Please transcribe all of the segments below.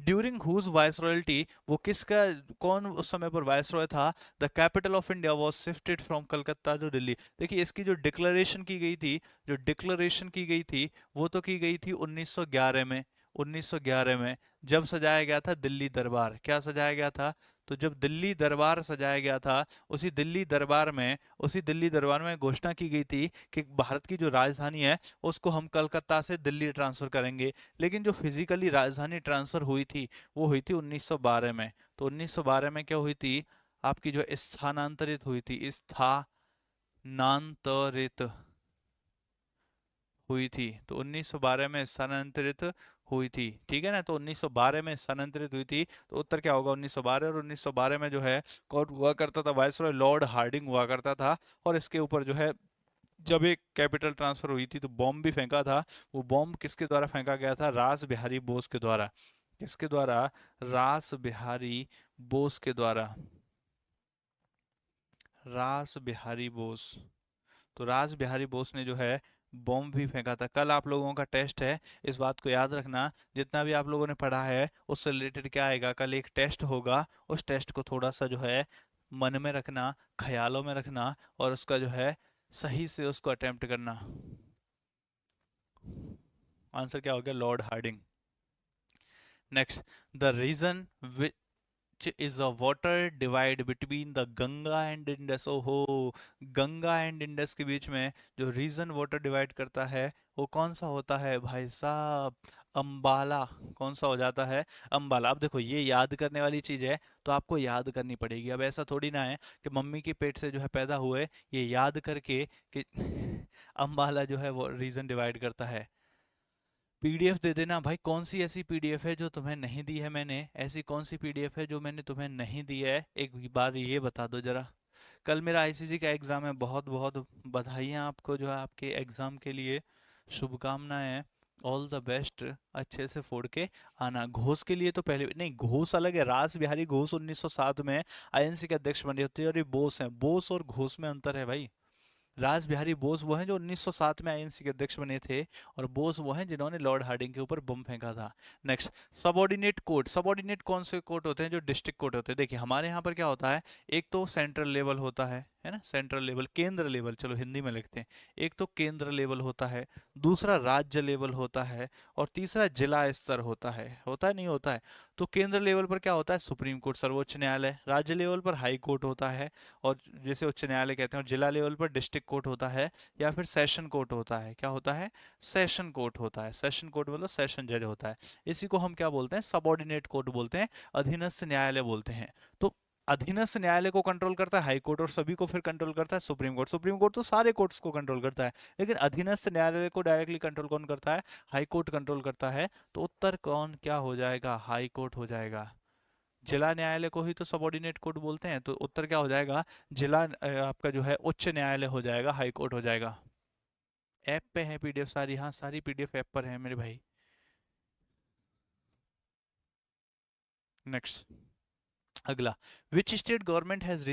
During whose वायसरॉयल्टी, वो किसका, कौन उस समय पर वायसरॉय था, the capital of India was shifted from Calcutta to Delhi. देखिए इसकी जो डिक्लेरेशन की गई थी, जो डिक्लेरेशन की गई थी वो तो की गई थी 1911 में। 1911 में जब सजाया गया था दिल्ली दरबार, क्या सजाया गया था, तो जब दिल्ली दरबार सजाया गया था, उसी दिल्ली दरबार में घोषणा की गई थी कि भारत की जो राजधानी है उसको हम कलकत्ता से दिल्ली ट्रांसफर करेंगे। लेकिन जो फिजिकली राजधानी ट्रांसफर हुई थी वो हुई थी 1912 में। तो 1912 में क्या हुई थी, आपकी जो स्थानांतरित हुई थी, स्थानांतरित हुई थी, तो 1912 में स्थानांतरित हुई थी, ठीक है ना। तो 1912 में स्थानांतरित हुई थी, तो उत्तर क्या होगा 1912। और 1912 में जो है कौन हुआ करता था, वायसरॉय लॉर्ड हार्डिंग हुआ करता था। और इसके ऊपर जो है जब एक कैपिटल ट्रांसफर हुई थी तो बॉम्ब भी फेंका था। वो बॉम्ब किसके द्वारा फेंका गया था, रास बिहारी बोस के द्वारा। किसके द्वारा, रास बिहारी बोस के द्वारा। रास बिहारी बोस, तो रास बिहारी बोस ने जो है बॉम्ब भी फेंका था। कल आप लोगों का टेस्ट है, इस बात को याद रखना। जितना भी आप लोगों ने पढ़ा है उससे रिलेटेड क्या आएगा, कल एक टेस्ट होगा। उस टेस्ट को थोड़ा सा जो है मन में रखना, ख्यालों में रखना, और उसका जो है सही से उसको अटेम्प्ट करना। आंसर क्या हो गया, Lord Hardinge. Next, the region is a water divide between the Ganga and Indus. ओहो, गंगा एंड इंडस के बीच में जो रीजन वाटर डिवाइड करता है वो कौन सा होता है भाई साहब, अंबाला। कौन सा हो जाता है, अंबाला। अब देखो ये याद करने वाली चीज है तो आपको याद करनी पड़ेगी। अब ऐसा थोड़ी ना है कि मम्मी के पेट से जो है पैदा हुए ये याद करके कि अंबाला जो है वो रीजन डिवाइड करता है। पीडीएफ दे देना भाई, कौन सी ऐसी पीडीएफ है जो तुम्हें नहीं दी है मैंने, ऐसी कौन सी पीडीएफ है जो मैंने तुम्हें नहीं दी है, एक बार ये बता दो जरा। कल मेरा आईसीसी का एग्जाम है, बहुत बहुत बधाइयाँ आपको जो है आपके एग्जाम के लिए, शुभकामनाएं, ऑल द बेस्ट। अच्छे से फोड़ के आना। घोष के लिए तो पहले नहीं, घोष अलग है, रास बिहारी घोष 1907 में आईएनसी के अध्यक्ष बने होते हैं, और ये बोस हैं। बोस और घोष में अंतर है भाई। रास बिहारी बोस वो हैं जो 1907 में आईएनसी के अध्यक्ष बने थे, और बोस वो हैं जिन्होंने लॉर्ड हार्डिंग के ऊपर बम फेंका था। Next, subordinate court. सबऑर्डिनेट कौन से कोर्ट होते हैं, जो डिस्ट्रिक्ट कोर्ट होते हैं। देखिए हमारे यहाँ पर क्या होता है, एक तो सेंट्रल लेवल होता है ना, सेंट्रल लेवल, केंद्र लेवल, चलो हिंदी में लिखते हैं। एक तो केंद्र लेवल होता है, दूसरा राज्य लेवल होता है, और तीसरा जिला स्तर होता है नहीं होता है। तो केंद्र लेवल पर क्या होता है, सुप्रीम कोर्ट, सर्वोच्च न्यायालय। राज्य लेवल पर हाई कोर्ट होता है, और जैसे उच्च न्यायालय कहते हैं। और जिला लेवल पर डिस्ट्रिक्ट कोर्ट होता है, या फिर सेशन कोर्ट होता है। क्या होता है, सेशन कोर्ट होता है। सेशन कोर्ट मतलब सेशन जज होता है। इसी को हम क्या बोलते हैं, सबऑर्डिनेट कोर्ट बोलते हैं, अधीनस्थ न्यायालय बोलते हैं। तो अधीनस्थ न्यायालय को कंट्रोल करता है हाई कोर्ट, और सभी को फिर कंट्रोल करता है सुप्रीम कोर्ट। सुप्रीम कोर्ट तो सारे कोर्ट्स को कंट्रोल करता है, लेकिन अधीनस्थ न्यायालय को डायरेक्टली कंट्रोल कौन करता है, हाई कोर्ट कंट्रोल करता है। तो उत्तर कौन क्या हो जाएगा, हाई कोर्ट हो जाएगा। जिला न्यायालय को ही तो सबऑर्डिनेट कोर्ट बोलते हैं, तो उत्तर क्या हो जाएगा, जिला आपका जो है उच्च न्यायालय हो जाएगा, हाई कोर्ट हो जाएगा। ऐप पे है पीडीएफ सारी, हाँ सारी पीडीएफ ऐप पर है मेरे भाई। नेक्स्ट, अगला, which state government has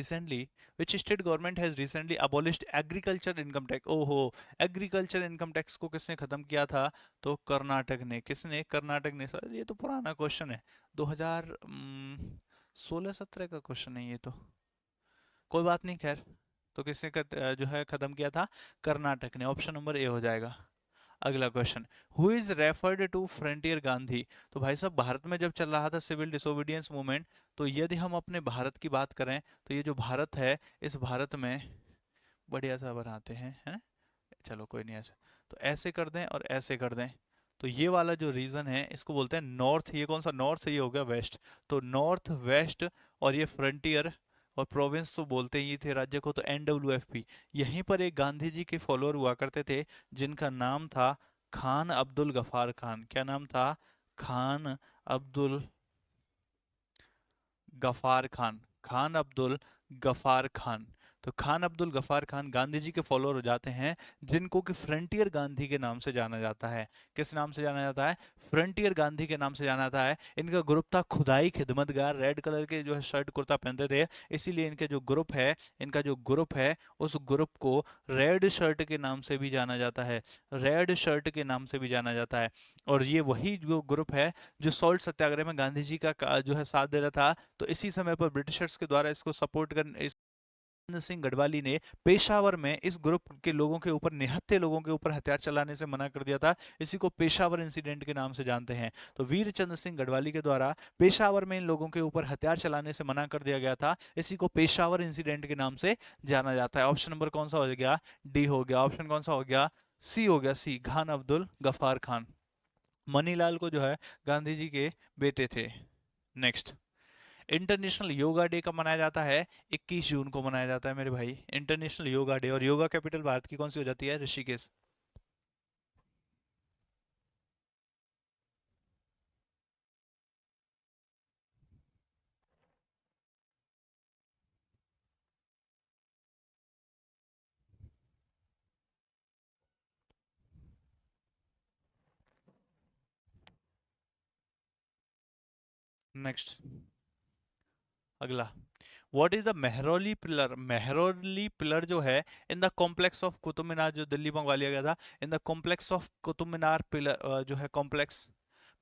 recently abolished agriculture income tax. ओहो, एग्रीकल्चर इनकम टैक्स को किसने खत्म किया था, तो कर्नाटक ने। किसने, कर्नाटक ने। सर ये तो पुराना क्वेश्चन है, 2016-17 का क्वेश्चन है ये तो, कोई बात नहीं खैर। तो किसने जो है खत्म किया था, कर्नाटक ने। ऑप्शन नंबर ए हो जाएगा। अगला question, who is referred to Frontier Gandhi. तो भाई साहब भारत में जब चल रहा था सिविल डिसोबीडियंस मूवमेंट, तो यदि हम अपने भारत की बात करें तो ये जो भारत है, इस भारत में बढ़िया सा बनाते हैं, है ना। चलो कोई नहीं, ऐसे तो ऐसे कर दें और ऐसे कर दें। तो ये वाला जो रीजन है इसको बोलते हैं नॉर्थ। ये कौन सा नॉर्थ है, ये हो गया वेस्ट। तो नॉर्थ वेस्ट, और ये फ्रंटियर और प्रोविंस तो बोलते ही थे राज्य को, तो NWFP। यहीं पर एक गांधी जी के फॉलोअर हुआ करते थे जिनका नाम था खान अब्दुल गफार खान। क्या नाम था, खान अब्दुल गफार खान। खान अब्दुल गफार खान। तो खान अब्दुल गफ्फार खान गांधी जी के फॉलोअर हो जाते हैं, जिनको कि फ्रंटियर गांधी के नाम से जाना जाता है। किस नाम से जाना जाता है? फ्रंटियर गांधी के नाम से जाना जाता है। इनका ग्रुप था खुदाई खिदमतगार, रेड कलर के जो है शर्ट कुर्ता पहनते थे, इसीलिए इनके जो ग्रुप है, इनका जो ग्रुप है, उस ग्रुप को रेड शर्ट के नाम से भी जाना जाता है। रेड शर्ट के नाम से भी जाना जाता है। और ये वही जो ग्रुप है जो सॉल्ट सत्याग्रह में गांधी जी का जो है साथ दे रहा था। तो इसी समय पर ब्रिटिशर्स के द्वारा इसको सपोर्ट कर चंद्र सिंह गढ़वाली ने पेशावर में इस ग्रुप के लोगों के ऊपर, निहत्थे लोगों के ऊपर हथियार चलाने से मना कर दिया था। इसी को पेशावर इंसिडेंट के नाम से जानते हैं। तो वीर चंद्र सिंह गढ़वाली के द्वारा पेशावर में इन लोगों के ऊपर हथियार चलाने से मना कर दिया गया था। इसी को पेशावर इंसिडेंट के नाम से जाना जाता है। ऑप्शन नंबर कौन सा हो गया? डी हो गया। ऑप्शन कौन सा हो गया? सी हो गया, सी, खान अब्दुल गफ्फार खान। मनीलाल को जो है गांधी जी के बेटे थे। नेक्स्ट, इंटरनेशनल योगा डे कब मनाया जाता है? 21 जून को मनाया जाता है मेरे भाई, इंटरनेशनल योगा डे। और योगा कैपिटल भारत की कौन सी हो जाती है? ऋषिकेश। नेक्स्ट, अगला, what is the Mehrauli pillar? Mehrauli pillar जो है in the complex of Qutub Minar, जो दिल्ली मंगवा लिया गया था, in the complex of Qutub Minar pillar जो है कॉम्प्लेक्स,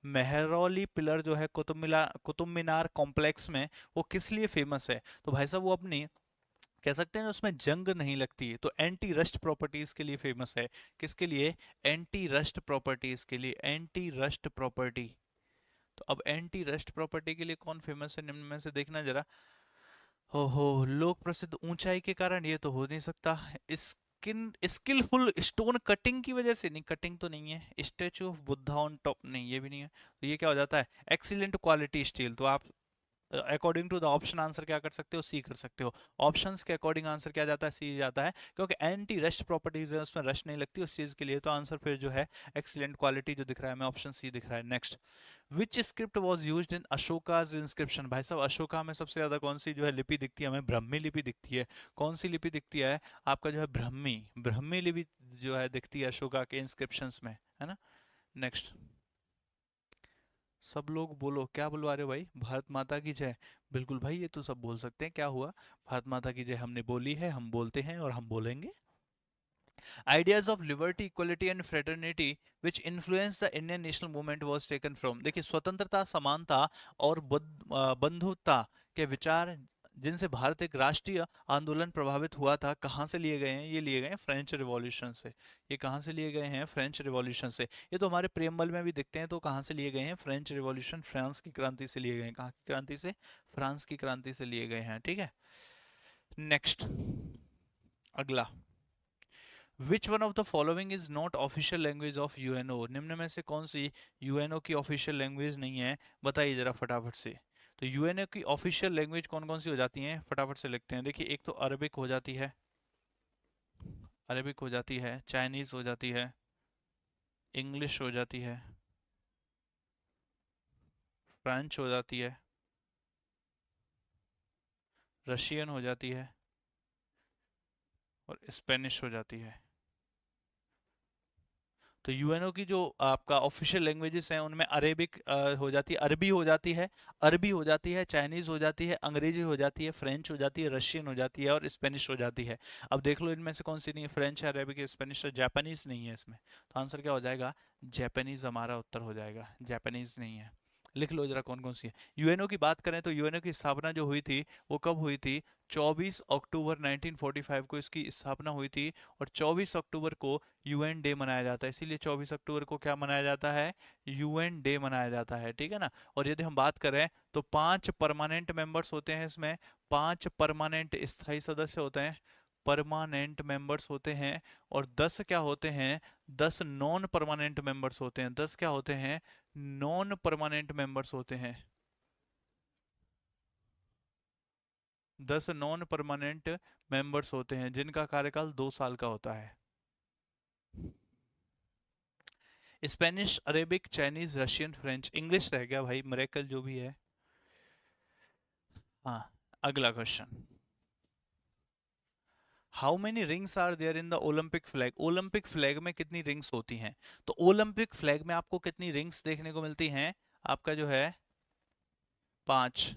मेहरौली पिलर जो है कुतुब मीनार कॉम्प्लेक्स में, वो किस लिए फेमस है? तो भाई साहब वो अपनी, कह सकते हैं ना, उसमें जंग नहीं लगती है, तो एंटी रस्ट प्रॉपर्टीज के लिए फेमस है। किसके लिए? एंटी रस्ट प्रॉपर्टीज के लिए, एंटी रस्ट प्रॉपर्टी। तो अब एंटी रस्ट प्रॉपर्टी के लिए कौन फेमस है निम्न में से देखना जरा। हो, लोक प्रसिद्ध ऊंचाई के कारण? ये तो हो नहीं सकता। स्किलफुल स्टोन कटिंग की वजह से? नहीं, कटिंग तो नहीं है। Statue of Buddha on top? नहीं, ये भी नहीं है। तो ये क्या हो जाता है? Excellent quality steel. तो आप according to the option answer क्या कर सकते हो? सी कर सकते हो। ऑप्शंस के अकॉर्डिंग आंसर क्या जाता है? सी जाता है, क्योंकि एंटी रस्ट प्रॉपर्टीज है, उसमें रस्ट नहीं लगती उस चीज के लिए। तो आंसर फिर जो है एक्सीलेंट क्वालिटी जो दिख रहा है हमें, ऑप्शन सी दिख रहा है। Next, which script was use in Ashoka's inscription? भाई साहब अशोका में सबसे ज्यादा कौन सी जो है लिपि दिखती है हमें? ब्रह्मी लिपि दिखती है। कौन सी लिपि दिखती है आपका? जो है ब्रह्मी, ब्रह्मी लिपि जो है दिखती है अशोका के इंस्क्रिप्शंस में, है ना। नेक्स्ट, सब लोग बोलो, क्या बुलवा रहे हो भाई? भारत माता की जय। बिल्कुल भाई, ये तो सब बोल सकते हैं, क्या हुआ? भारत माता की जय हमने बोली है, हम बोलते हैं और हम बोलेंगे। Ideas of liberty, equality and fraternity which influence the Indian national movement was taken from? देखिए, स्वतंत्रता, समानता और बंधुता के विचार जिनसे भारत एक राष्ट्रीय आंदोलन प्रभावित हुआ था, कहाँ से लिए गए हैं? ये लिए गए हैं फ्रेंच रिवॉल्यूशन से। ये कहाँ से लिए गए हैं? फ्रेंच रिवॉल्यूशन से। ये तो हमारे प्रेमबल में भी दिखते हैं। तो कहाँ से लिए गए हैं? फ्रेंच रिवॉल्यूशन, फ्रांस की क्रांति से लिए गए हैं। कहाँ की क्रांति से? फ्रांस की क्रांति से लिए गए हैं, ठीक है। नेक्स्ट, अगला, which one of the following is not official language of UNO? निम्न में से कौन सी यूएनओ की ऑफिशियल लैंग्वेज नहीं है? बताइए जरा फटाफट से। तो यूएनओ की ऑफिशियल लैंग्वेज कौन कौन सी हो जाती हैं? फटाफट से लिखते हैं। देखिए, एक तो अरबिक हो जाती है, अरबिक हो जाती है, चाइनीज हो जाती है, इंग्लिश हो जाती है, फ्रेंच हो जाती है, रशियन हो जाती है, और स्पेनिश हो जाती है। तो यूएनओ की जो आपका ऑफिशियल लैंग्वेजेस हैं उनमें अरेबिक हो जाती है, अरबी हो जाती है, अरबी हो जाती है, चाइनीज हो जाती है, अंग्रेजी हो जाती है, फ्रेंच हो जाती है, रशियन हो जाती है, और स्पेनिश हो जाती है। अब देख लो इनमें से कौन सी नहीं है? फ्रेंच, अरेबिक, स्पेनिश और जापानीज नहीं है इसमें। तो आंसर क्या हो जाएगा? जापानीज हमारा उत्तर हो जाएगा। जापानीज नहीं है। लिख लो जरा कौन कौन सी है। यूएनओ की बात करें तो यूएनओ की स्थापना जो हुई थी वो कब हुई थी? 24 अक्टूबर 1945 को इसकी स्थापना हुई थी। और 24 अक्टूबर को यूएन डे मनाया जाता है, इसीलिए 24 अक्टूबर को क्या मनाया जाता है? यूएन डे मनाया जाता है, ठीक है ना। और यदि हम बात करें तो 5 परमानेंट मेंबर्स होते हैं इसमें, 5 परमानेंट स्थायी सदस्य होते हैं, परमानेंट मेंबर्स होते हैं। और 10 क्या होते हैं? 10 नॉन परमानेंट मेंबर्स होते हैं। 10 क्या होते हैं? नॉन परमानेंट मेंबर्स होते हैं। 10 नॉन परमानेंट मेंबर्स होते हैं जिनका कार्यकाल 2 साल का होता है। Spanish, Arabic, Chinese, Russian, French, English रह गया भाई, मरेकल जो भी है। हाँ, अगला question. How many rings are there in the Olympic flag? Olympic flag में कितनी रिंग्स होती हैं? तो ओलंपिक फ्लैग में आपको कितनी रिंग्स देखने को मिलती हैं? आपका जो है 5।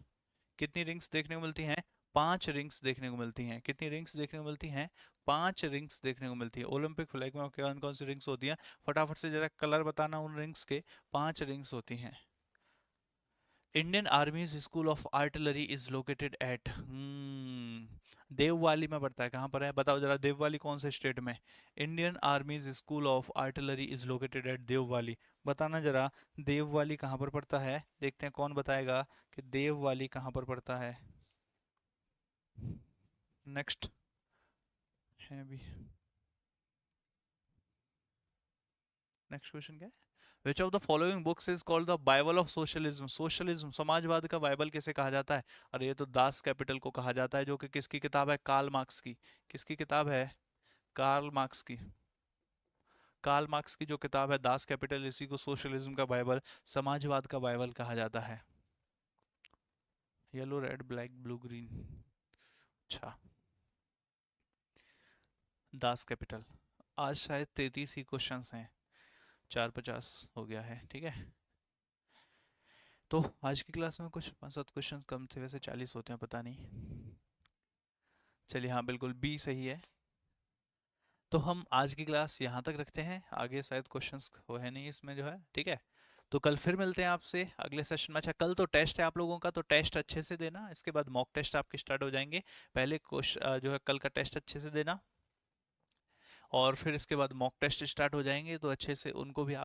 कितनी रिंग्स देखने को मिलती हैं? 5 रिंग्स देखने को मिलती हैं। कितनी रिंग्स देखने को मिलती हैं? 5 रिंग्स देखने को मिलती है। ओलंपिक फ्लैग में कौन कौन सी रिंग्स होती हैं? फटाफट से जरा कलर बताना उन रिंग्स के। 5 रिंग्स होती हैं। Indian army's school of artillery is located at, Deolali में पड़ता है। कहाँ पर है बताओ जरा, देववाली कौन से स्टेट में? Indian army's school of artillery is located at Deolali. बताना जरा, देववाली कहाँ पर पड़ता है? देखते हैं कौन बताएगा कि देववाली कहाँ पर पड़ता है। नेक्स्ट है अभी, नेक्स्ट क्वेश्चन क्या है? Which of the following books is called the Bible of socialism? Socialism, समाजवाद का बाइबल किसे कहा जाता है? अरे ये तो दास कैपिटल को कहा जाता है, जो कि किसकी किताब है? कार्ल मार्क्स की। किसकी किताब है? कार्ल मार्क्स की। कार्ल मार्क्स की जो किताब है दास कैपिटल, इसी को सोशलिज्म का बाइबल, समाजवाद का बाइबल कहा जाता है। Yellow red black blue green, अच्छा। Das Kapital. आज शायद 33 ही क्वेश्चंस हैं, 450 हो गया है, ठीक है। तो आज की क्लास में कुछ 5-7 क्वेश्चन कम थे, वैसे 40 होते हैं पता नहीं। चलिए हाँ बिल्कुल बी सही है। तो हम आज की क्लास यहाँ तक रखते हैं, आगे शायद क्वेश्चंस हो है नहीं इसमें जो है, ठीक है। तो कल फिर मिलते हैं आपसे अगले सेशन में। अच्छा कल तो टेस्ट है आप लोगों का, तो टेस्ट अच्छे से देना, इसके बाद मॉक टेस्ट आपके स्टार्ट हो जाएंगे। पहले क्वेश्चन जो है कल का टेस्ट अच्छे से देना, और फिर इसके बाद मॉक टेस्ट स्टार्ट हो जाएंगे, तो अच्छे से उनको भी